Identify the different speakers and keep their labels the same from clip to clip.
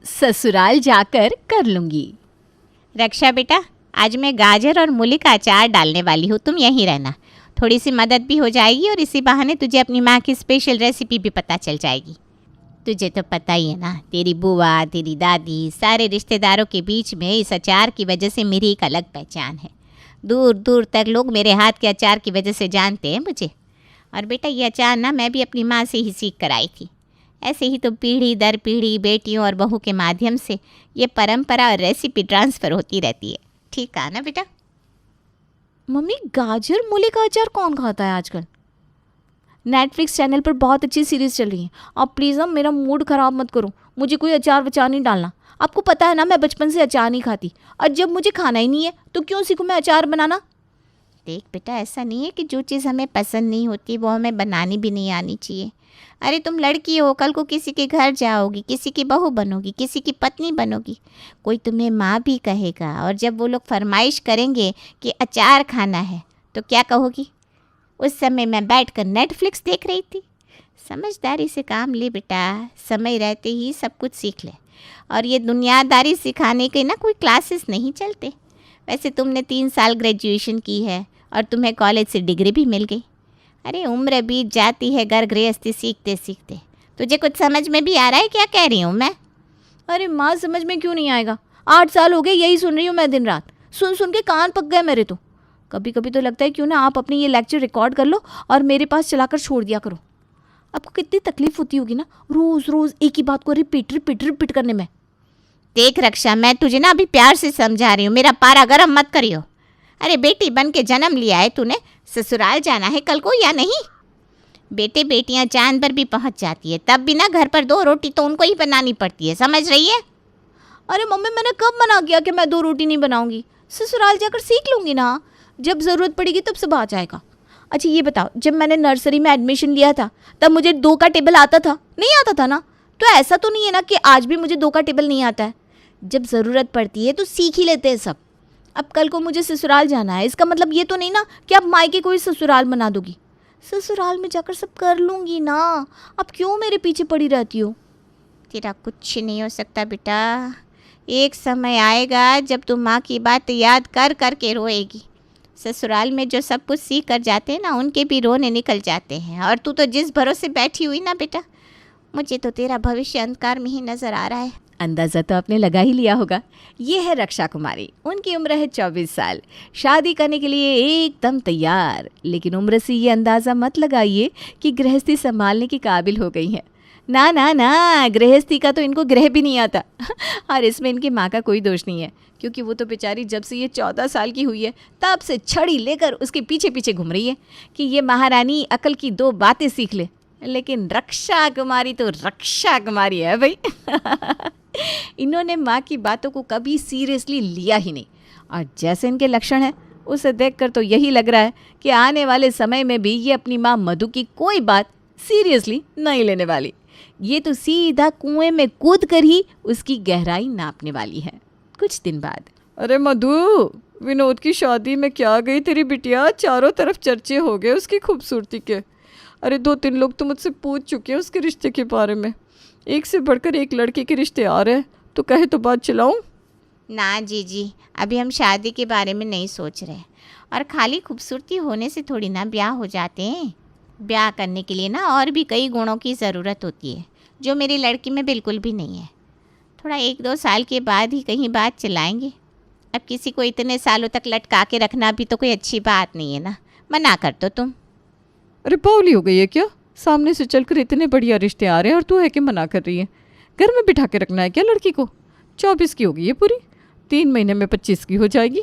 Speaker 1: ससुराल जाकर कर लूँगी।
Speaker 2: रक्षा बेटा, आज मैं गाजर और मूली का अचार डालने वाली हूँ, तुम यहीं रहना। थोड़ी सी मदद भी हो जाएगी और इसी बहाने तुझे अपनी माँ की स्पेशल रेसिपी भी पता चल जाएगी। तुझे तो पता ही है ना, तेरी बुआ, तेरी दादी, सारे रिश्तेदारों के बीच में इस अचार की वजह से मेरी एक अलग पहचान है। दूर दूर तक लोग मेरे हाथ के अचार की वजह से जानते हैं मुझे। और बेटा, ये अचार ना मैं भी अपनी माँ से ही सीख कर आई थी। ऐसे ही तो पीढ़ी दर पीढ़ी बेटियों और बहू के माध्यम से ये परंपरा और रेसिपी ट्रांसफ़र होती रहती है। ठीक है ना बेटा?
Speaker 1: मम्मी, गाजर मूली का अचार कौन खाता है आजकल? नेटफ्लिक्स चैनल पर बहुत अच्छी सीरीज़ चल रही है। आप प्लीज़ मेरा मूड ख़राब मत करो। मुझे कोई अचार वचार नहीं डालना। आपको पता है ना, मैं बचपन से अचार नहीं खाती, और जब मुझे खाना ही नहीं है तो क्यों सीखूं मैं अचार बनाना।
Speaker 2: देख बेटा, ऐसा नहीं है कि जो चीज़ हमें पसंद नहीं होती वो हमें बनानी भी नहीं आनी चाहिए। अरे तुम लड़की हो, कल को किसी के घर जाओगी, किसी की बहू बनोगी, किसी की पत्नी बनोगी, कोई तुम्हें माँ भी कहेगा। और जब वो लोग फरमाइश करेंगे कि अचार खाना है तो क्या कहोगी? उस समय मैं बैठकर नेटफ्लिक्स देख रही थी। समझदारी से काम ले बेटा, समय रहते ही सब कुछ सीख ले। और ये दुनियादारी सिखाने के ना कोई क्लासेस नहीं चलते। वैसे तुमने 3 साल ग्रेजुएशन की है और तुम्हें कॉलेज से डिग्री भी मिल गई। अरे उम्र बीत जाती है घर गृहस्थी सीखते सीखते। तुझे कुछ समझ में भी आ रहा है क्या कह रही हूँ मैं?
Speaker 1: अरे माँ, समझ में क्यों नहीं आएगा? 8 साल हो गए यही सुन रही हूँ मैं दिन रात। सुन सुन के कान पक गए मेरे तो। कभी कभी तो लगता है क्यों ना आप अपनी ये लेक्चर रिकॉर्ड कर लो और मेरे पास चलाकर छोड़ दिया करो। आपको कितनी तकलीफ होती होगी ना रोज़ रोज़ एक ही बात को रिपीट रिपीट रिपीट करने में।
Speaker 2: देख रक्षा, मैं तुझे ना अभी प्यार से समझा रही हूँ, मेरा पारा गर्म मत करियो। अरे बेटी बन के जन्म लिया है तूने, ससुराल जाना है कल को या नहीं? बेटे बेटियां चांद पर भी पहुंच जाती है, तब भी ना घर पर 2 रोटी तो उनको ही बनानी पड़ती है, समझ रही है?
Speaker 1: अरे मम्मी, मैंने कब मना किया कि मैं 2 रोटी नहीं बनाऊंगी? ससुराल जाकर सीख लूंगी ना, जब ज़रूरत पड़ेगी तब सब आ जाएगा। अच्छा ये बताओ, जब मैंने नर्सरी में एडमिशन लिया था तब मुझे 2 का टेबल आता था? नहीं आता था ना। तो ऐसा तो नहीं है ना कि आज भी मुझे 2 का टेबल नहीं आता है। जब ज़रूरत पड़ती है तो सीख ही लेते हैं सब। अब कल को मुझे ससुराल जाना है, इसका मतलब ये तो नहीं ना कि आप मायके को ही ससुराल बना दोगी। ससुराल में जाकर सब कर लूँगी ना। अब क्यों मेरे पीछे पड़ी रहती हो?
Speaker 2: तेरा कुछ नहीं हो सकता बेटा। एक समय आएगा जब तुम माँ की बात याद कर कर के रोएगी। ससुराल में जो सब कुछ सीख कर जाते हैं ना, उनके भी रोने निकल जाते हैं। और तू तो जिस भरोसे बैठी हुई ना बेटा, मुझे तो तेरा भविष्य अंधकार में ही नज़र आ रहा है।
Speaker 1: अंदाज़ा तो आपने लगा ही लिया होगा। ये है रक्षा कुमारी। उनकी उम्र है 24 साल। शादी करने के लिए एकदम तैयार। लेकिन उम्र से ये अंदाज़ा मत लगाइए कि गृहस्थी संभालने की काबिल हो गई हैं। ना ना ना, गृहस्थी का तो इनको ग्रह भी नहीं आता। और इसमें इनकी माँ का कोई दोष नहीं है, क्योंकि वो तो बेचारी जब से ये 14 साल की हुई है तब से छड़ी लेकर उसके पीछे पीछे घूम रही है कि ये महारानी अकल की 2 बातें सीख ले। लेकिन रक्षा कुमारी तो रक्षा कुमारी है भाई। इन्होंने माँ की बातों को कभी सीरियसली लिया ही नहीं। और जैसे इनके लक्षण हैं, उसे देखकर तो यही लग रहा है कि आने वाले समय में भी ये अपनी माँ मधु की कोई बात सीरियसली नहीं लेने वाली। ये तो सीधा कुएं में कूद कर ही उसकी गहराई नापने वाली है कुछ दिन बाद।
Speaker 3: अरे मधु, विनोद की शादी में क्या गई तेरी बिटिया? चारों तरफ चर्चे हो गए उसकी खूबसूरती के। अरे 2-3 लोग तो मुझसे पूछ चुके हैं उसके रिश्ते के बारे में। एक से बढ़कर एक लड़के के रिश्ते आ रहे हैं, तो कहे तो बात चलाऊं?
Speaker 2: ना जी, अभी हम शादी के बारे में नहीं सोच रहे। और खाली खूबसूरती होने से थोड़ी ना ब्याह हो जाते हैं। ब्याह करने के लिए ना और भी कई गुणों की ज़रूरत होती है, जो मेरी लड़की में बिल्कुल भी नहीं है। थोड़ा 1-2 साल के बाद ही कहीं बात चलाएंगे। अब किसी को इतने सालों तक लटका के रखना भी तो कोई अच्छी बात नहीं है ना। मना कर दो तुम।
Speaker 3: अरे बावली हो गई है क्या? सामने से चलकर इतने बढ़िया रिश्ते आ रहे हैं और तू है कि मना कर रही है? घर में बिठा के रखना है क्या लड़की को? 24 की हो गई है पूरी, 3 महीने में 25 की हो जाएगी।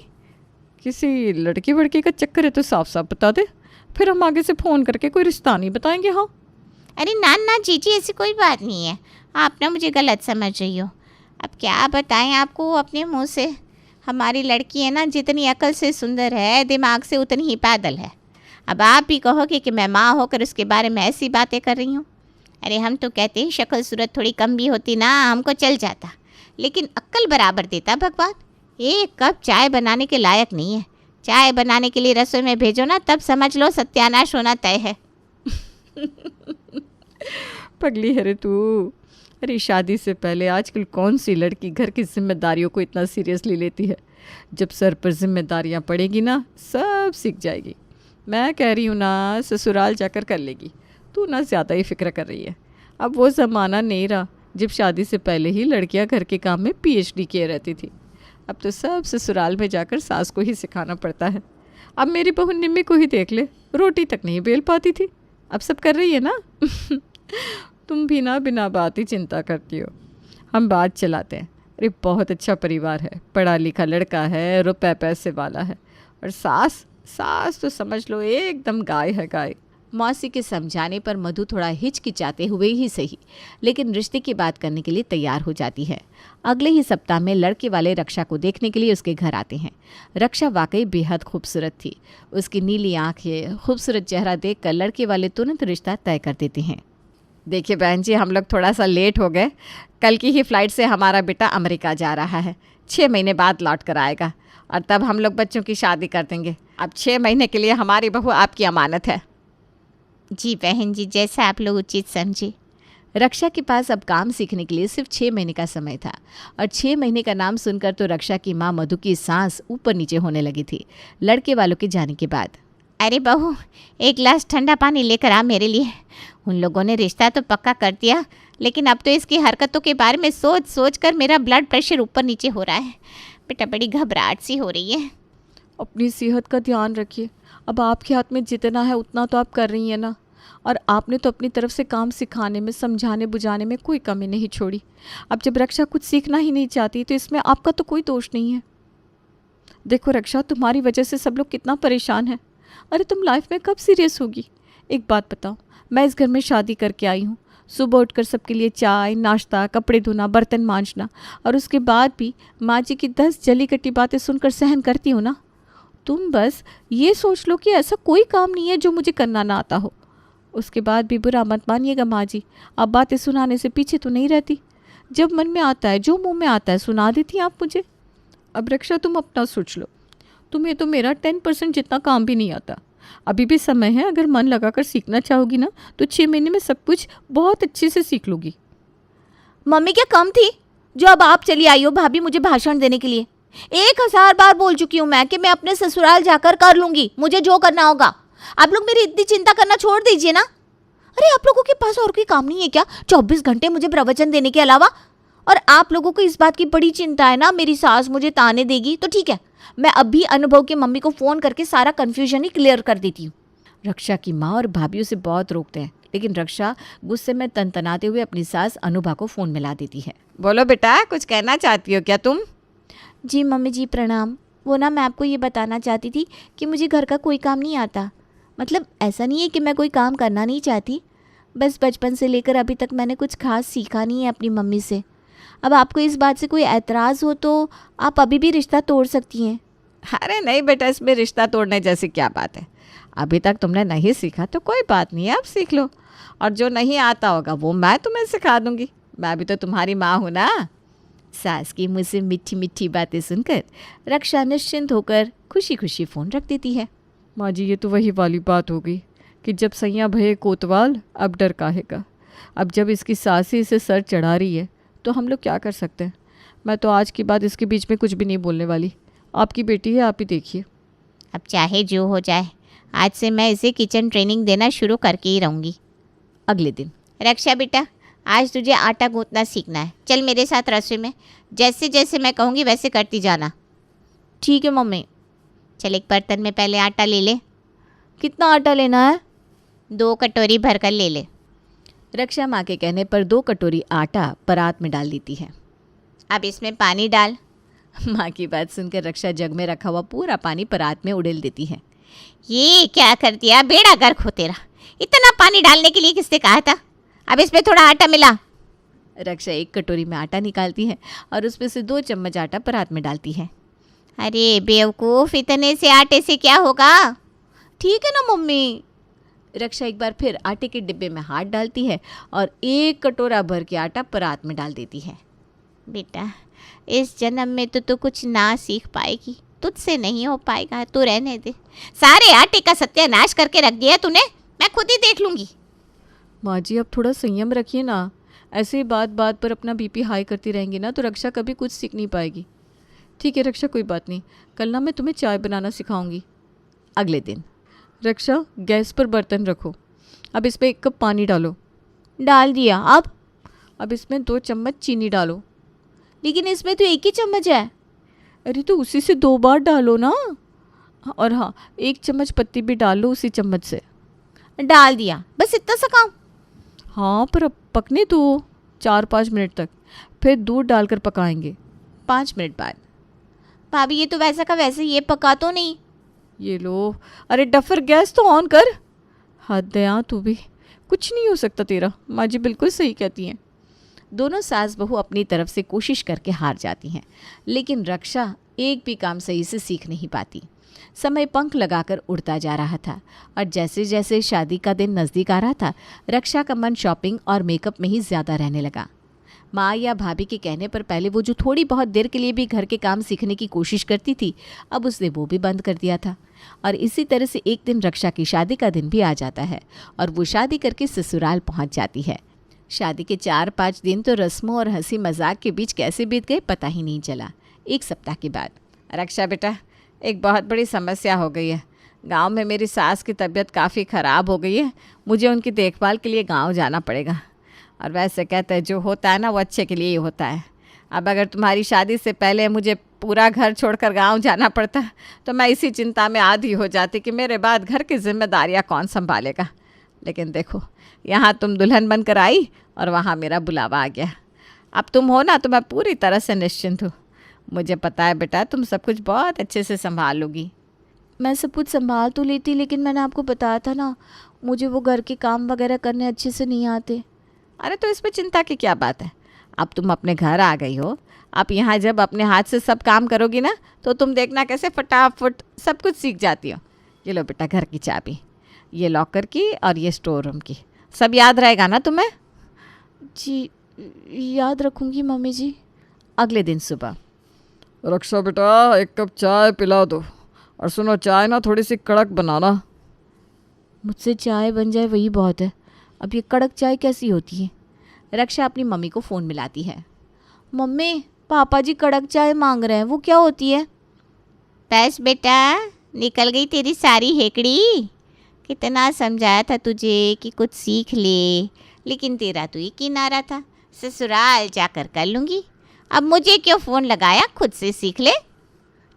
Speaker 3: किसी लड़के वड़के का चक्कर है तो साफ साफ बता दे, फिर हम आगे से फ़ोन करके कोई रिश्ता नहीं बताएंगे। हाँ
Speaker 2: अरे ना ना जीजी, ऐसी कोई बात नहीं है। आप ना मुझे गलत समझ रही हो। अब क्या बताएं आपको अपने मुंह से। हमारी लड़की है ना, जितनी अकल से सुंदर है, दिमाग से उतनी ही पैदल है। अब आप भी कहोगे कि मैं माँ होकर उसके बारे में ऐसी बातें कर रही हूँ। अरे हम तो कहते हैं शक्ल सूरत थोड़ी कम भी होती ना हमको चल जाता, लेकिन अक्ल बराबर देता भगवान। एक कप चाय बनाने के लायक नहीं है। चाय बनाने के लिए रसोई में भेजो ना, तब समझ लो सत्यानाश होना तय है।
Speaker 3: पगली है रे तू। अरे शादी से पहले आजकल कौन सी लड़की घर की जिम्मेदारियों को इतना सीरियसली लेती है। जब सर पर जिम्मेदारियां पड़ेगी ना सब सीख जाएगी। मैं कह रही हूँ ना ससुराल जाकर कर लेगी। तू ना ज़्यादा ही फिक्र कर रही है। अब वो ज़माना नहीं रहा जब शादी से पहले ही लड़कियां घर के काम में PhD किए रहती थी। अब तो सब ससुराल में जाकर सास को ही सिखाना पड़ता है। अब मेरी बहू निम्मी को ही देख ले, रोटी तक नहीं बेल पाती थी, अब सब कर रही है ना। तुम भी ना बिना बात ही चिंता करती हो। हम बात चलाते हैं। अरे बहुत अच्छा परिवार है, पढ़ा लिखा लड़का है, रुपए पैसे वाला है, और सास तो समझ लो एकदम गाय है गाय।
Speaker 1: मौसी के समझाने पर मधु थोड़ा हिचकिचाते हुए ही सही, लेकिन रिश्ते की बात करने के लिए तैयार हो जाती है। अगले ही सप्ताह में लड़के वाले रक्षा को देखने के लिए उसके घर आते हैं। रक्षा वाकई बेहद खूबसूरत थी। उसकी नीली आंखें, खूबसूरत चेहरा देखकर लड़के वाले तुरंत रिश्ता तय कर देते हैं। देखिए बहन जी, हम लोग थोड़ा सा लेट हो गए। कल की ही फ्लाइट से हमारा बेटा अमेरिका जा रहा है। 6 महीने बाद लौट कर आएगा और तब हम लोग बच्चों की शादी कर देंगे। अब 6 महीने के लिए हमारी बहू आपकी अमानत है।
Speaker 2: जी बहन जी, जैसा आप लोग उचित समझे।
Speaker 1: रक्षा के पास अब काम सीखने के लिए सिर्फ 6 महीने का समय था और 6 महीने का नाम सुनकर तो रक्षा की माँ मधु की सांस ऊपर नीचे होने लगी थी लड़के वालों के जाने के बाद।
Speaker 2: अरे बहू, एक गिलास ठंडा पानी लेकर आ मेरे लिए। उन लोगों ने रिश्ता तो पक्का कर दिया, लेकिन अब तो इसकी हरकतों के बारे में सोच सोच कर मेरा ब्लड प्रेशर ऊपर नीचे हो रहा है। बेटा बड़ी घबराहट सी हो रही है।
Speaker 3: अपनी सेहत का ध्यान रखिए। अब आपके हाथ में जितना है उतना तो आप कर रही हैं ना, और आपने तो अपनी तरफ से काम सिखाने में, समझाने बुझाने में कोई कमी नहीं छोड़ी। अब जब रक्षा कुछ सीखना ही नहीं चाहती तो इसमें आपका तो कोई दोष नहीं है। देखो रक्षा, तुम्हारी वजह से सब लोग कितना परेशान हैं। अरे तुम लाइफ में कब सीरियस होगी? एक बात बताओ, मैं इस घर में शादी करके आई हूँ। सुबह उठकर सबके लिए चाय, नाश्ता, कपड़े धोना, बर्तन मांजना, और उसके बाद भी माँ जी की 10 जली कटी बातें सुनकर सहन करती हूँ ना। तुम बस ये सोच लो कि ऐसा कोई काम नहीं है जो मुझे करना ना आता हो। उसके बाद भी बुरा मत मानिएगा माँ जी, आप बातें सुनाने से पीछे तो नहीं रहती। जब मन में आता है, जो मुंह में आता है सुना देती हैं आप मुझे। अब रक्षा तुम अपना सोच लो, तुम्हें तो मेरा 10% जितना काम भी नहीं आता। अभी भी समय है, अगर मन लगाकर सीखना चाहोगी ना तो 6 महीने में सब कुछ बहुत अच्छे से सीख लोगी।
Speaker 2: मम्मी क्या कम थी जो अब आप चली आई हो भाभी मुझे भाषण देने के लिए? 1000 बार बोल चुकी हूँ मैं कि मैं अपने ससुराल जाकर कर लूंगी, मुझे जो करना होगा। आप लोग मेरी इतनी चिंता करना छोड़ दीजिए ना। अरे आप लोगों के पास और कोई काम नहीं है क्या 24 घंटे मुझे प्रवचन देने के अलावा? और आप लोगों को इस बात की बड़ी चिंता है ना मेरी सास मुझे ताने देगी, तो ठीक है, मैं अभी अनुभव के मम्मी को फ़ोन करके सारा कन्फ्यूजन ही क्लियर कर देती हूँ।
Speaker 1: रक्षा की माँ और भाभी उसे बहुत रोकते हैं, लेकिन रक्षा गुस्से में तनतनाते हुए अपनी सास अनुभा को फ़ोन मिला देती है। बोलो बेटा, कुछ कहना चाहती हो क्या तुम?
Speaker 2: जी मम्मी जी प्रणाम। वो ना मैं आपको ये बताना चाहती थी कि मुझे घर का कोई काम नहीं आता। मतलब ऐसा नहीं है कि मैं कोई काम करना नहीं चाहती, बस बचपन से लेकर अभी तक मैंने कुछ खास सीखा नहीं है अपनी मम्मी से। अब आपको इस बात से कोई एतराज़ हो तो आप अभी भी रिश्ता तोड़ सकती हैं।
Speaker 1: अरे नहीं बेटा, इसमें रिश्ता तोड़ने जैसी क्या बात है। अभी तक तुमने नहीं सीखा तो कोई बात नहीं है, अब सीख लो, और जो नहीं आता होगा वो मैं तुम्हें सिखा दूंगी। मैं भी तो तुम्हारी माँ हूँ ना। सास की मुँह से मीठी मीठी बातें सुनकर रक्षा निश्चिंत होकर खुशी खुशी फ़ोन रख देती है।
Speaker 3: माँ जी, ये तो वही वाली बात हो गई कि जब सैया भये कोतवाल अब डर काहेगा। अब जब इसकी सास ही इसे सर चढ़ा रही है तो हम लोग क्या कर सकते हैं। मैं तो आज के बाद इसके बीच में कुछ भी नहीं बोलने वाली। आपकी बेटी है, आप ही देखिए।
Speaker 2: अब चाहे जो हो जाए, आज से मैं इसे किचन ट्रेनिंग देना शुरू करके ही रहूँगी।
Speaker 1: अगले दिन,
Speaker 2: रक्षा बेटा, आज तुझे आटा गूंथना सीखना है। चल मेरे साथ रसोई में, जैसे जैसे मैं कहूँगी वैसे करती जाना।
Speaker 1: ठीक है मम्मी।
Speaker 2: चल एक बर्तन में पहले आटा ले ले।
Speaker 1: कितना आटा लेना है?
Speaker 2: 2 कटोरी भरकर ले ले।
Speaker 1: रक्षा माँ के कहने पर 2 कटोरी आटा परात में डाल देती है।
Speaker 2: अब इसमें पानी डाल।
Speaker 1: माँ की बात सुनकर रक्षा जग में रखा हुआ पूरा पानी परात में उड़ेल देती है।
Speaker 2: ये क्या कर दिया, बेड़ा गर्क हो तेरा। इतना पानी डालने के लिए किसने कहा था? अब इसमें थोड़ा आटा मिला।
Speaker 1: रक्षा 1 कटोरी में आटा निकालती है और उसमें से 2 चम्मच आटा परात में डालती है।
Speaker 2: अरे बेवकूफ़, इतने से आटे से क्या होगा?
Speaker 1: ठीक है ना मम्मी। रक्षा एक बार फिर आटे के डिब्बे में हाथ डालती है और 1 कटोरा भर के आटा परात में डाल देती है।
Speaker 2: बेटा, इस जन्म में तो तू कुछ ना सीख पाएगी, तुझसे नहीं हो पाएगा, तू रहने दे। सारे आटे का सत्यानाश करके रख दिया तूने, मैं खुद ही देख लूँगी।
Speaker 3: माँ जी, अब थोड़ा संयम रखिए ना। ऐसे ही बात बात पर अपना बीपी हाई करती रहेंगी ना तो रक्षा कभी कुछ सीख नहीं पाएगी। ठीक है रक्षा, कोई बात नहीं, कल ना मैं तुम्हें चाय बनाना सिखाऊंगी।
Speaker 1: अगले दिन।
Speaker 3: रक्षा, गैस पर बर्तन रखो, अब इसमें 1 कप पानी डालो।
Speaker 1: डाल दिया।
Speaker 3: अब इसमें 2 चम्मच चीनी डालो।
Speaker 1: लेकिन इसमें तो 1 ही चम्मच है।
Speaker 3: अरे तो उसी से 2 बार डालो ना। और हाँ, 1 चम्मच पत्ती भी डाल लो उसी चम्मच से।
Speaker 1: डाल दिया, बस इतना सा काम।
Speaker 3: हाँ पर अब पकने दो 4-5 मिनट तक, फिर दूध डालकर पकाएंगे।
Speaker 1: 5 मिनट बाद। भाभी ये तो वैसा का वैसे ही, ये पका तो नहीं।
Speaker 3: ये लो, अरे डफर गैस तो ऑन कर। हद है यार, तू भी कुछ नहीं हो सकता तेरा, माँ जी बिल्कुल सही कहती हैं।
Speaker 1: दोनों सास बहू अपनी तरफ से कोशिश करके हार जाती हैं, लेकिन रक्षा एक भी काम सही से सीख नहीं पाती। समय पंख लगाकर उड़ता जा रहा था और जैसे जैसे शादी का दिन नज़दीक आ रहा था, रक्षा का मन शॉपिंग और मेकअप में ही ज़्यादा रहने लगा। माँ या भाभी के कहने पर पहले वो जो थोड़ी बहुत देर के लिए भी घर के काम सीखने की कोशिश करती थी, अब उसने वो भी बंद कर दिया था। और इसी तरह से एक दिन रक्षा की शादी का दिन भी आ जाता है और वो शादी करके ससुराल पहुँच जाती है। शादी के 4-5 दिन तो रस्मों और हंसी मजाक के बीच कैसे बीत गए पता ही नहीं चला। 1 सप्ताह के बाद।
Speaker 3: रक्षा बेटा, एक बहुत बड़ी समस्या हो गई है। गांव में मेरी सास की तबीयत काफ़ी ख़राब हो गई है, मुझे उनकी देखभाल के लिए गांव जाना पड़ेगा। और वैसे कहते हैं जो होता है ना वो अच्छे के लिए ही होता है। अब अगर तुम्हारी शादी से पहले मुझे पूरा घर छोड़कर गांव जाना पड़ता तो मैं इसी चिंता में आधी हो जाती कि मेरे बाद घर की जिम्मेदारियां कौन संभालेगा। लेकिन देखो, यहाँ तुम दुल्हन बनकर आई और वहाँ मेरा बुलावा आ गया। अब तुम हो ना तो मैं पूरी तरह से निश्चिंत हूँ। मुझे पता है बेटा, तुम सब कुछ बहुत अच्छे से संभाल लोगी।
Speaker 1: मैं सब कुछ संभाल तो लेती, लेकिन मैंने आपको बताया था ना, मुझे वो घर के काम वगैरह करने अच्छे से नहीं आते।
Speaker 3: अरे तो इसमें चिंता की क्या बात है, अब तुम अपने घर आ गई हो। आप यहाँ जब अपने हाथ से सब काम करोगी ना तो तुम देखना कैसे फटाफट सब कुछ सीख जाती हो। ये लो बेटा घर की चाबी, ये लॉकर की और ये स्टोर रूम की। सब याद रहेगा ना तुम्हें?
Speaker 1: जी याद रखूँगी मम्मी जी।
Speaker 3: अगले दिन सुबह।
Speaker 4: रक्षा बेटा, 1 कप चाय पिला दो। और सुनो, चाय ना थोड़ी सी कड़क बनाना।
Speaker 1: मुझसे चाय बन जाए वही बहुत है, अब ये कड़क चाय कैसी होती है?
Speaker 2: रक्षा अपनी मम्मी को फ़ोन मिलाती है।
Speaker 1: मम्मी, पापा जी कड़क चाय मांग रहे हैं, वो क्या होती है?
Speaker 2: बस बेटा, निकल गई तेरी सारी हेकड़ी। कितना समझाया था तुझे कि कुछ सीख ले, लेकिन तेरा तो यकीन आ रहा था ससुराल जाकर कर लूँगी। अब मुझे क्यों फ़ोन लगाया, खुद से सीख ले।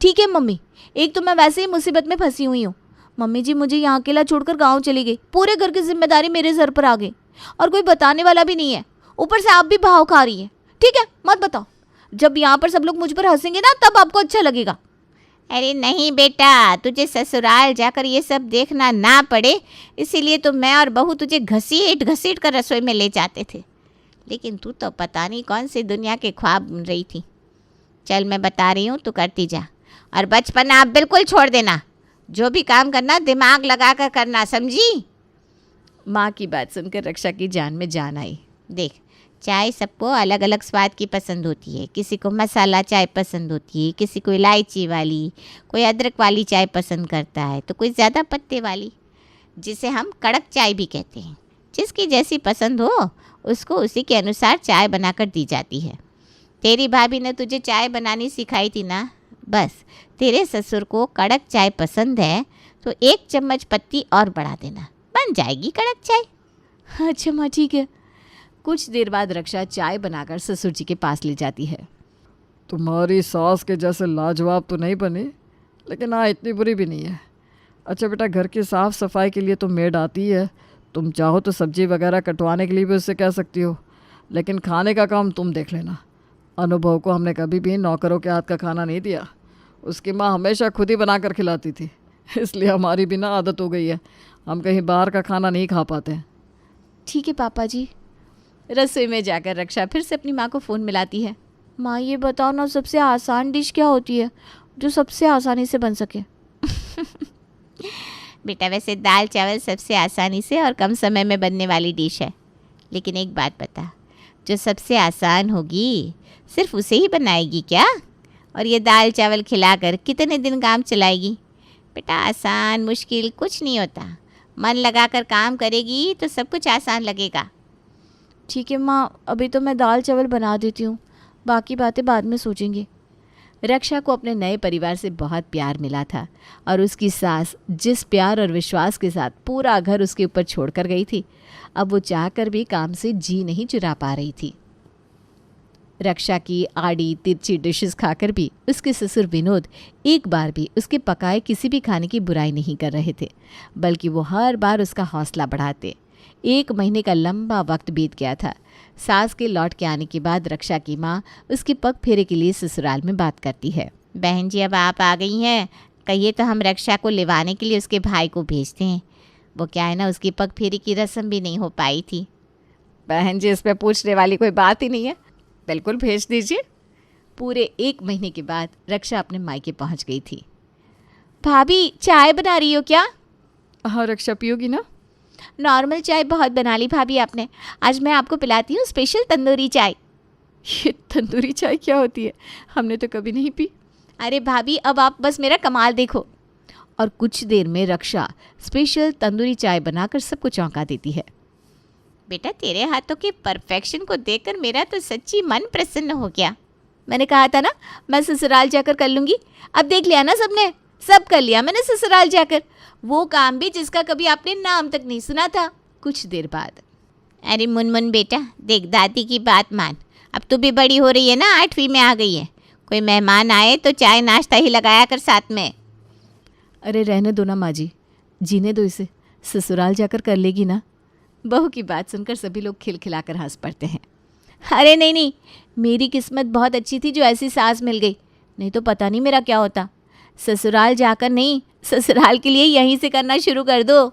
Speaker 1: ठीक है मम्मी, एक तो मैं वैसे ही मुसीबत में फंसी हुई हूँ। मम्मी जी मुझे यहाँ अकेला छोड़कर गांव चली गई, पूरे घर की जिम्मेदारी मेरे सर पर आ गई और कोई बताने वाला भी नहीं है। ऊपर से आप भी भाव खा रही है। ठीक है, मत बताओ, जब यहाँ पर सब लोग मुझ पर हंसेंगे ना तब आपको अच्छा लगेगा।
Speaker 2: अरे नहीं बेटा, तुझे ससुराल जाकर ये सब देखना ना पड़े, इसीलिए तो मैं और बहू तुझे घसीट घसीट कर रसोई में ले जाते थे। लेकिन तू तो पता नहीं कौन सी दुनिया के ख्वाब बुन रही थी। चल मैं बता रही हूँ, तू करती जा। और बचपन आप बिल्कुल छोड़ देना, जो भी काम करना दिमाग लगा कर करना, समझी?
Speaker 1: माँ की बात सुनकर रक्षा की जान में जान आई।
Speaker 2: देख, चाय सबको अलग अलग स्वाद की पसंद होती है। किसी को मसाला चाय पसंद होती है, किसी को इलायची वाली, कोई अदरक वाली चाय पसंद करता है, तो कोई ज़्यादा पत्ते वाली, जिसे हम कड़क चाय भी कहते हैं। जिसकी जैसी पसंद हो उसको उसी के अनुसार चाय बनाकर दी जाती है। तेरी भाभी ने तुझे चाय बनानी सिखाई थी ना, बस तेरे ससुर को कड़क चाय पसंद है तो 1 चम्मच पत्ती और बढ़ा देना, बन जाएगी कड़क चाय।
Speaker 1: अच्छा माँ, ठीक है। कुछ देर बाद रक्षा चाय बनाकर ससुर जी के पास ले जाती है।
Speaker 4: तुम्हारी सास के जैसे लाजवाब तो नहीं बनी, लेकिन हाँ इतनी बुरी भी नहीं है। अच्छा बेटा, घर की साफ़ सफाई के लिए तो मेड आती है, तुम चाहो तो सब्जी वगैरह कटवाने के लिए भी उससे कह सकती हो, लेकिन खाने का काम तुम देख लेना। अनुभव को हमने कभी भी नौकरों के हाथ का खाना नहीं दिया, उसकी माँ हमेशा खुद ही बना कर खिलाती थी, इसलिए हमारी भी ना आदत हो गई है, हम कहीं बाहर का खाना नहीं खा पाते हैं।
Speaker 1: ठीक है पापा जी।
Speaker 2: रसोई में जाकर रक्षा फिर से अपनी माँ को फ़ोन मिलाती है।
Speaker 1: माँ ये बताओ ना, सबसे आसान डिश क्या होती है जो सबसे आसानी से बन सके?
Speaker 2: बेटा, वैसे दाल चावल सबसे आसानी से और कम समय में बनने वाली डिश है, लेकिन एक बात बता, जो सबसे आसान होगी सिर्फ उसे ही बनाएगी क्या? और ये दाल चावल खिलाकर कितने दिन काम चलाएगी? बेटा, आसान मुश्किल कुछ नहीं होता, मन लगाकर काम करेगी तो सब कुछ आसान लगेगा।
Speaker 1: ठीक है माँ, अभी तो मैं दाल चावल बना देती हूँ, बाकी बातें बाद में सोचेंगे। रक्षा को अपने नए परिवार से बहुत प्यार मिला था और उसकी सास जिस प्यार और विश्वास के साथ पूरा घर उसके ऊपर छोड़कर गई थी, अब वो चाहकर भी काम से जी नहीं चुरा पा रही थी। रक्षा की आड़ी तिरछी डिशेस खाकर भी उसके ससुर विनोद एक बार भी उसके पकाए किसी भी खाने की बुराई नहीं कर रहे थे, बल्कि वो हर बार उसका हौसला बढ़ाते। 1 महीने का लंबा वक्त बीत गया था। सास के लौट के आने के बाद रक्षा की माँ उसके पग फेरे के लिए ससुराल में बात करती है।
Speaker 2: बहन जी अब आप आ गई हैं, कहिए तो हम रक्षा को लिवाने के लिए उसके भाई को भेजते हैं। वो क्या है ना, उसकी पग फेरी की रस्म भी नहीं हो पाई थी।
Speaker 1: बहन जी, इस पे पूछने वाली कोई बात ही नहीं है, बिल्कुल भेज दीजिए। पूरे 1 महीने के बाद रक्षा अपने मायके पहुंच गई थी।
Speaker 2: भाभी चाय बना रही हो क्या?
Speaker 3: हाँ रक्षा, पियोगी ना?
Speaker 2: नॉर्मल चाय बहुत बना ली भाभी आपने, आज मैं आपको पिलाती हूँ स्पेशल तंदूरी चाय।
Speaker 3: ये तंदूरी चाय क्या होती है? हमने तो कभी नहीं पी।
Speaker 2: अरे भाभी अब आप बस मेरा कमाल देखो।
Speaker 1: और कुछ देर में रक्षा स्पेशल तंदूरी चाय बनाकर सबको चौंका देती है।
Speaker 2: बेटा तेरे हाथों के परफेक्शन को देखकर मेरा तो सच्ची मन प्रसन्न हो गया।
Speaker 1: मैंने कहा था ना मैं ससुराल जाकर कर लूँगी, अब देख लिया ना सबने, सब कर लिया मैंने ससुराल जाकर, वो काम भी जिसका कभी आपने नाम तक नहीं सुना था। कुछ देर बाद,
Speaker 2: अरे मुनमुन बेटा देख, दादी की बात मान, अब तू भी बड़ी हो रही है ना, 8वीं में आ गई है। कोई मेहमान आए तो चाय नाश्ता ही लगाया कर साथ में।
Speaker 1: अरे रहने दो ना माँ जी, जीने दो इसे, ससुराल जाकर कर लेगी ना। बहू की बात सुनकर सभी लोग खिलखिलाकर हंस पड़ते हैं।
Speaker 2: अरे नहीं नहीं, मेरी किस्मत बहुत अच्छी थी जो ऐसी सास मिल गई, नहीं तो पता नहीं मेरा क्या होता। ससुराल जाकर नहीं, ससुराल के लिए यहीं से करना शुरू कर दो।